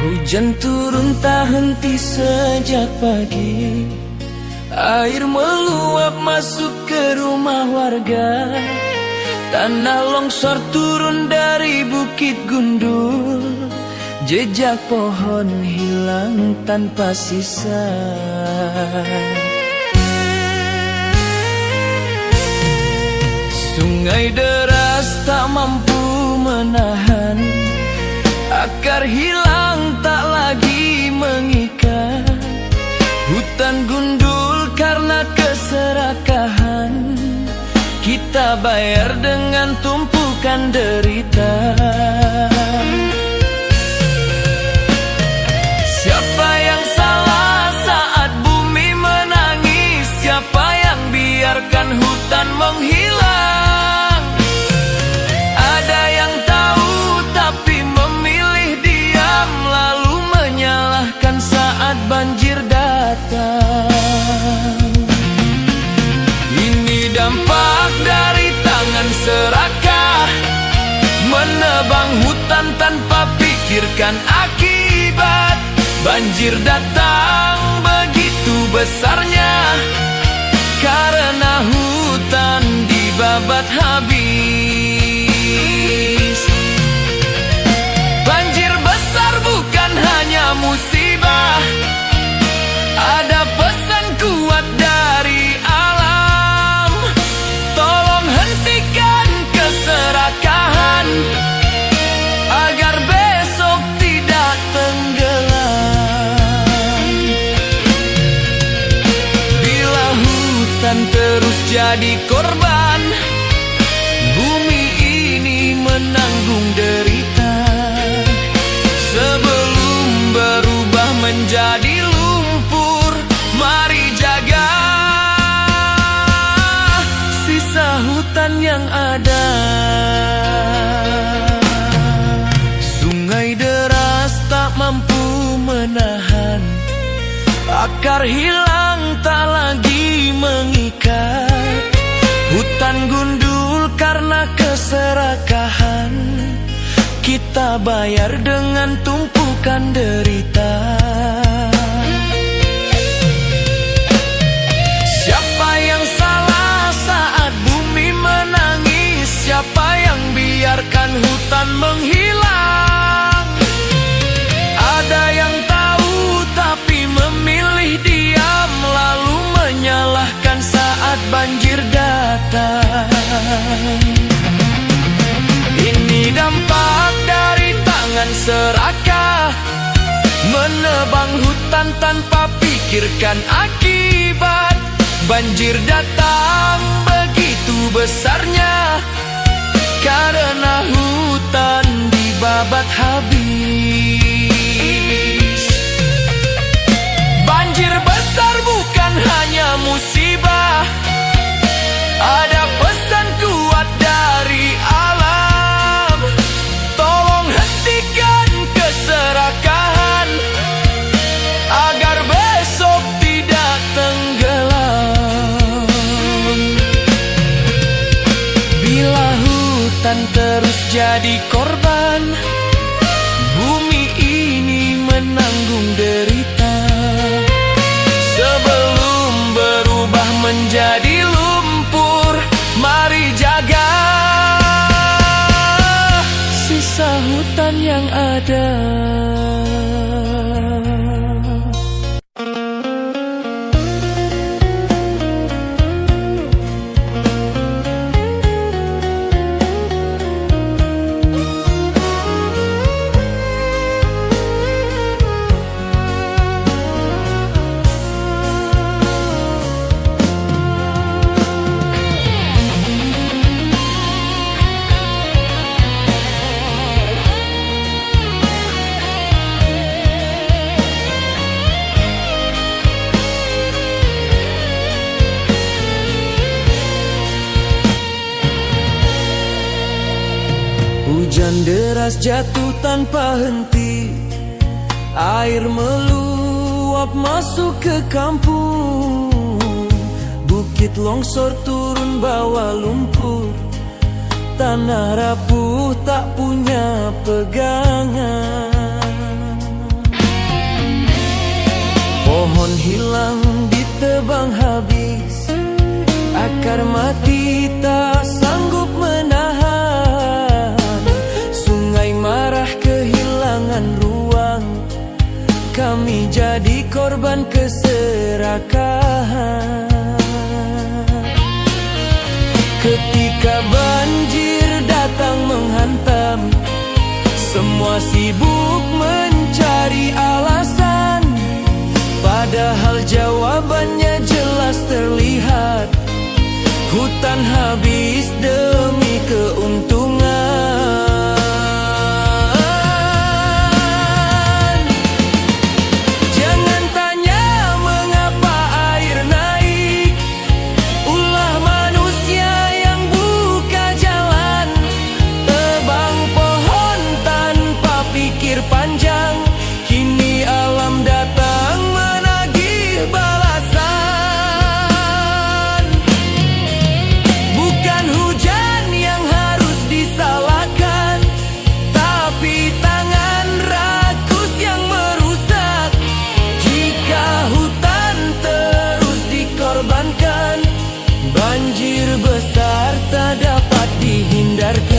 Hujan turun tak henti sejak pagi. Air meluap masuk ke rumah warga. Tanah longsor turun dari bukit gundul. Jejak pohon hilang tanpa sisa. Sungai deras tak mampu menahan. Akar hilang tak lagi mengikat. Hutan gundul karena keserakahan. Kita bayar dengan tumpukan derita. Siapa yang salah saat bumi menangis? Siapa yang biarkan hutan menghilang? Ada yang tahu tapi memilih diam, lalu menyalahkan saat banjir datang. Ini dampak dari tangan serakah, menebang hutan tanpa pikirkan akibat. Banjir datang begitu besarnya karena hutan dibabat habis. Banjir besar bukan hanya musibah, ada pesan kuat dari alam. Tolong hentikan keserakahan agar besok tidak tenggelam. Bila hutan terus jadi korban, bumi ini menanggung derita. Sebelum berubah menjadi lumpur, mari jaga sisa hutan yang ada. Sungai deras tak mampu menahan. Akar hilang tak lagi mengikat. Hutan gundul karena keserakahan. Kita bayar dengan tumpukan derita. Siapa yang salah saat bumi menangis? Siapa yang biarkan hutan menghilang? Ada yang tahu tapi memilih diam, lalu menyalahkan saat banjir datang. Ini dampak dari tangan serakah, menebang hutan tanpa pikirkan akibat. Banjir datang begitu besarnya karena hutan dibabat habis. Banjir besar bukan hanya musibah, ada pesan kuat dari alam. Tolong hentikan keserakahan agar besok tidak tenggelam. Bila hutan terus jadi korban, bumi ini menanggung derita. Sebelum berubah menjadi lumpur, mari jaga sisa hutan yang ada. Hujan deras jatuh tanpa henti. Air meluap masuk ke kampung. Bukit longsor turun bawa lumpur. Tanah rapuh tak punya pegangan. tebang habis, akar mati tak sanggup menahan. Sungai marah kehilangan ruang, kami jadi korban keserakahan. Ketika banjir datang menghantam, semua sibuk mencari alasan, padahal jawabannya jelas terlihat. Hutan habis demi keuntungan. Jangan tanya mengapa air naik, ulah manusia yang buka jalan. Tebang pohon tanpa pikir panjang, kini alam datang menagih balasan. Bukan hujan yang harus disalahkan, tapi tangan rakus yang merusak. Jika hutan terus dikorbankan, banjir besar tak dapat dihindarkan.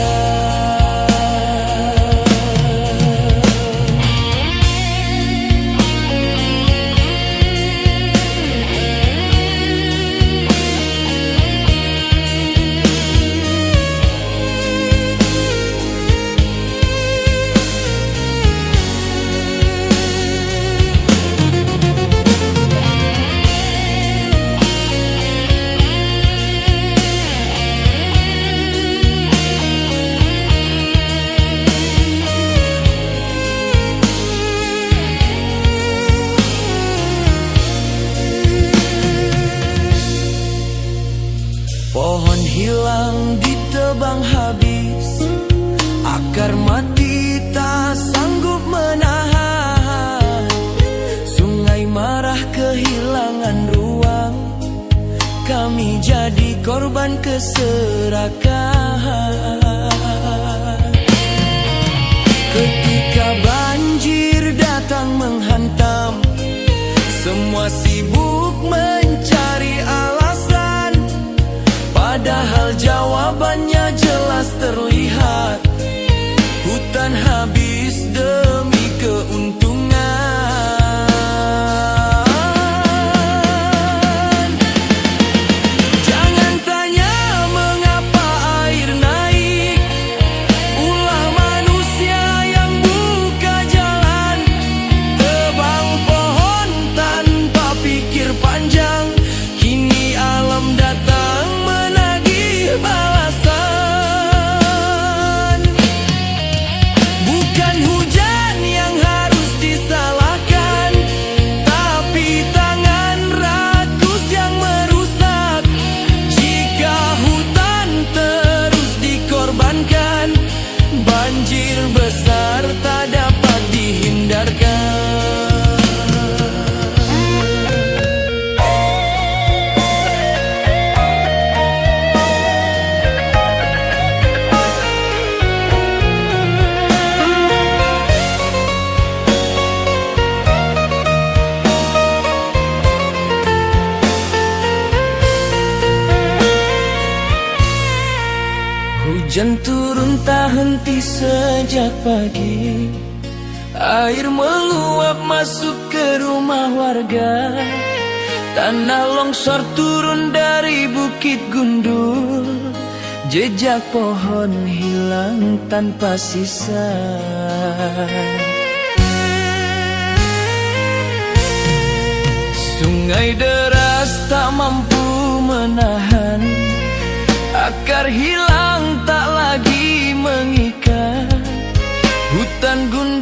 Pohon hilang ditebang habis, akar mati tak sanggup menahan. Sungai marah kehilangan ruang, kami jadi korban keserakahan. Ketika banjir datang menghantam, semua sibuk mencari alasan, padahal jawabannya jelas terlihat. Hutan habis demi keuntungan. Jangan tanya mengapa air naik, ulah manusia yang buka jalan. Tebang pohon tanpa pikir panjang, kini alam datang menagih balasan. Bukan hujan yang harus disalahkan, tapi tangan rakus yang merusak. Jika hutan terus dikorbankan, banjir besar tak dapat dihindarkan. Hujan turun tak henti sejak pagi, air meluap masuk ke rumah warga. Tanah longsor turun dari bukit gundul, jejak pohon hilang tanpa sisa. Sungai deras tak mampu menahan, akar hilang tak lagi mengikat. Hutan gundul